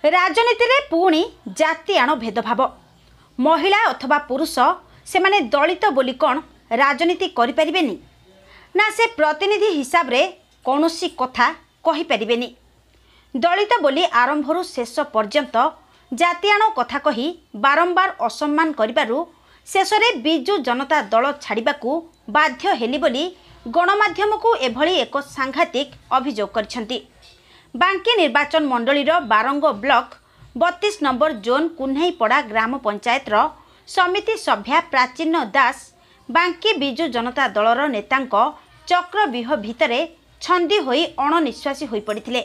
राजनीति रे पुणी जाति आण भेदभाव महिला अथवा पुरुष से माने दलित बोली कौन राजनीति करि परिबेनी ना से प्रतिनिधि हिसाब रे कौनसी कथा कहि परिबेनी। दलित बोली आरंभरू शेष पर्यंत जाति आण कथा कही बारंबार असम्मान करिबारु शेषरे बिजु जनता दल छाड़िबाकू बाध्य हेली बोली गणमाध्यम को एभली एक सांघातिक अभियोग करिसेंती। बांकी निर्वाचन मंडलीर बारंग ब्लॉक 32 नंबर जोन कुन्हैपड़ा ग्राम पंचायत समिति सभ्या प्राचीन दास बांकी बिजु जनता दलर नेतांक चक्रव्यूह भितरे छंदी होई अणनिश्वासी होई पड़िथिले।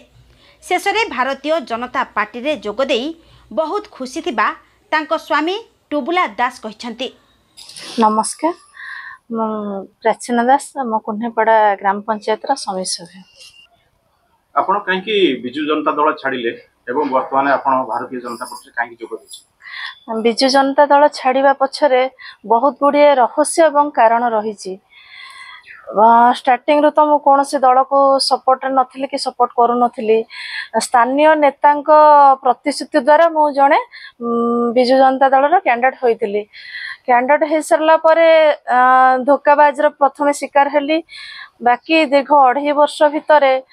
शेषरे भारतीय जनता पार्टी रे जोगदेई बहुत खुशी थिबा तांको स्वामी टुबुला दास कहिसंती। नमस्कार, प्राचीन दास मो कुन्हैपड़ा ग्राम पंचायत समिति सभ्या। आपण कहीं बिजु जनता दल छाड़िले एवं वर्तमान आपण भारतीय जनता पार्टी कहीं जोग देछि? बिजु जनता दल छाड़िबा पछरे बहुत गुड़िए रहस्य एवं कारण रही। स्टार्टिंग तो मुझे कौन से दल को सपोर्ट नथिली कि सपोर्ट करू नथिली। स्थानीय नेतांक प्रतिश्रुति द्वारा मु जड़े बिजु जनता दल कैंडिडेट होइतिली। कैंडिडेट हो सारा पर धोखाबाज प्रथम शिकार हेली। बाकी दीर्घ 2.5 वर्ष भितर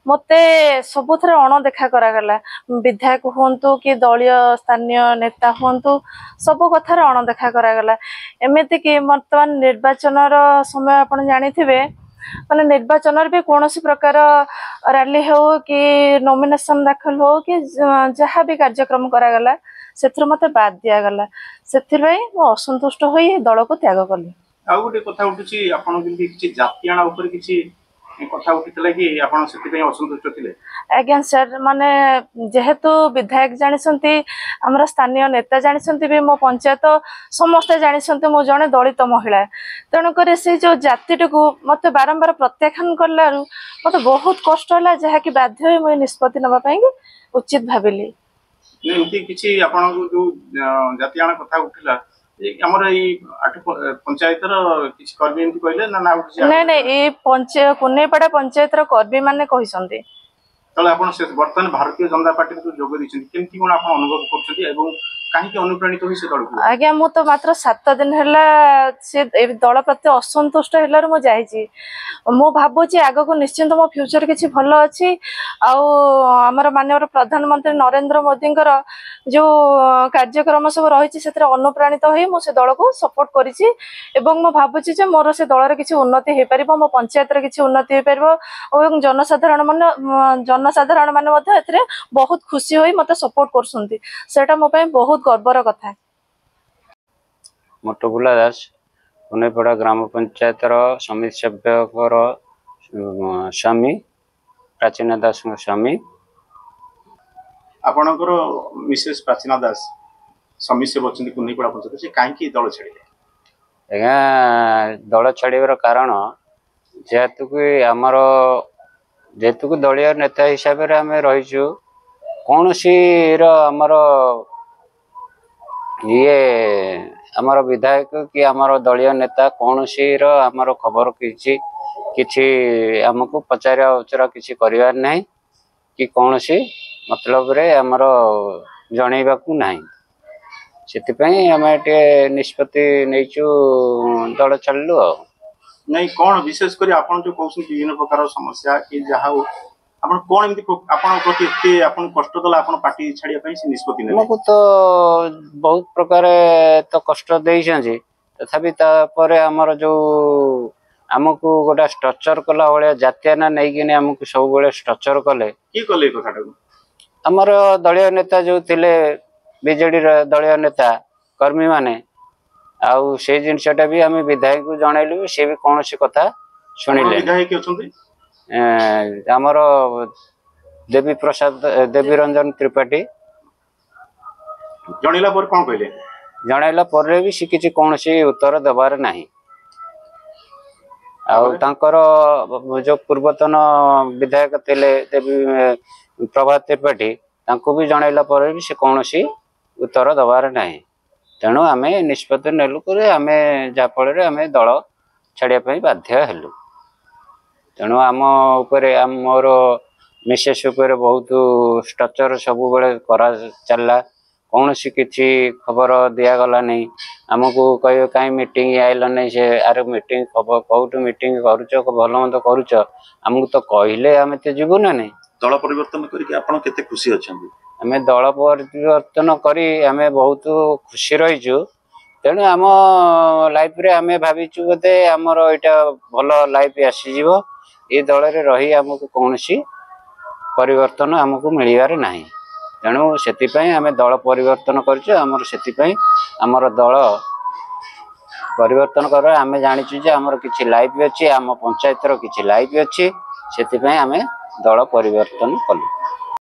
मते सबुथरे अणदेखा करागला। विधायक हुंतु कि दलीय स्थानीय नेता हुंतु सब कथार अणदेखा करागला। एमती कि वर्तमान निर्वाचन समय आपन जानिथिबे माने निर्वाचन भी कौन प्रकार रैली हो कि नॉमिनेशन दाखल हो कि जहाँ भी कार्यक्रम करागला से मते बाद दिगला। से असंतुष्ट हो दल को त्याग कली। आ गोटे कथा उठुची आपण किछि जातियाणा ऊपर किछि कथा उठितले कि आपण सेति असंतुष्ट थिले? आज्ञा सर, माने जेहेतु विधायक जानिसंती हमर स्थानीय नेता जानिसंती भी मो पंचायत समस्त जानिसंती मो जने दलित महिला। तेणु करे से जो जातिटी को मते बारंबार प्रत्याख्यान करलारु मते बहुत कष्ट होला, जहा कि बाध्य होई मो निष्पत्ति नबा पई उचित भाबिली। एमती किछि आपण जो जातियाणा कथा उठिला हमर ई पंचायत किछि कर्मी एमती कहले ना ना नहीं नहीं ए पंचायत कुन्हैपड़ा पंचायत कर्मी माने कहिसंती। तले आपण से वर्तमान भारतीय जनता पार्टी जो जोग दिछन केमती कोन आपण अनुभव करछथि एवं काहे कि अनुप्राणित होई से दल को? आज्ञा मु तो मात्र 7 दिन हैला से दल प्रति असंतुष्ट हैलार मु जाईची। मु भाबुची आगो को निश्चिंत मो फ्यूचर किछि भलो अछि। आ हमर माननीय प्रधानमंत्री नरेंद्र मोदी जो कार्यक्रम सब रही से अनुप्राणित होई मु से दल को सपोर्ट करिछि एवं मु भाबुची जे मोर से दलर किछि उन्नति हे परिबो, मो पंचायत रे किछि उन्नति हे परिबो एवं जनसाधारण माने मध्ये एतरे बहुत खुशी होई मते सपोर्ट करसंती। सेटा मो पय बहुत गर्वर कथा। टुबुला दास कुन्हैपड़ा ग्राम पंचायत समिति सभ्य स्वामी प्राचीन दास स्वामी। आपणकर मिसेस प्राचीन दास समिति से बचंती कुन्हैपड़ा पंचायत से काहे दल छाड़िले? दल छाड़िबार कारण जेहेतु दलीय नेता हिसाब से आम रहीचु कौन सी आमर ये आमर विधायक कि आमर दलीय नेता कौन सी आमर खबर किछि आमको पचारा उचरा किछि करिवार नहीं कि कौन सी मतलब रे आमर जणैबाकू नहीं। सेतिपई आम निष्पत्ति नैचु दल छाड़लु। नहीं कौन विशेष कर आपन जो कहउछन विभिन्न प्रकार समस्या कि जहा आपन कोन एमती आपन प्रति एते आपन कष्ट दला आपन पार्टी छाड़िया पई से निष्पत्ति नै? मको तो बहुत प्रकार तो कष्ट देइछन जे तथापि तापर हमर जो हमको गोटा स्ट्रक्चर कला वाले जातियाना नै कि हमको सब बेले स्ट्रक्चर कले की कले कथाटा को हमर दलीय नेता जो थिले बीजेडी दलीय नेता कर्मी माने आउ से जिनसटा भी आम विधायक को जनइलु से भी कौन सी कथा शुणिले। विधायक अछंती हमर देवी रंजन त्रिपाठी जनइला पर कोन कहले? जनइला पर भी से किछि कौन सी उत्तर देबार नाही। आउ तांकर जो पूर्वतन विधायक थिले देवी प्रभात त्रिपाठी तांको भी जनइला पर भी से कौन सी उत्तर देबार नाही। तेणु आम निष्पत्ति नेलु आम जहाँफल आम दल छाड़िया बाध्य हेलु। तेणु आम मोर मिसेस उपर बहुत स्ट्रक्चर सब बेले करा चलला कौन सी किसी खबर दिगला नहीं आमको कह कहीं मीटिंग आइल नहीं से अरे मीटिंग खबर कौट मीटिंग करुच भल मंद करुच आमको तो कहले आम तो जीवु ना नहीं दल परिवर्तन करके आपण केते खुशी अछंती आम दल परिवर्तन करी आम बहुत खुशी रहीचु तेणु आम लाइफ रे आम भाविचु बोधे आमर यहाँ भल लाइफ आसीज ये दल रे रही आमको कौन सी परिवर्तन आमको मिलबार नहीं तेणु से आम दल परिवर्तन करमर से आमर दल परिवर्तन कर आम जाचु जे आमर किसी लाइफ अच्छी आम पंचायतर किसी लाइफ अच्छी से आम दल परिवर्तन कलु।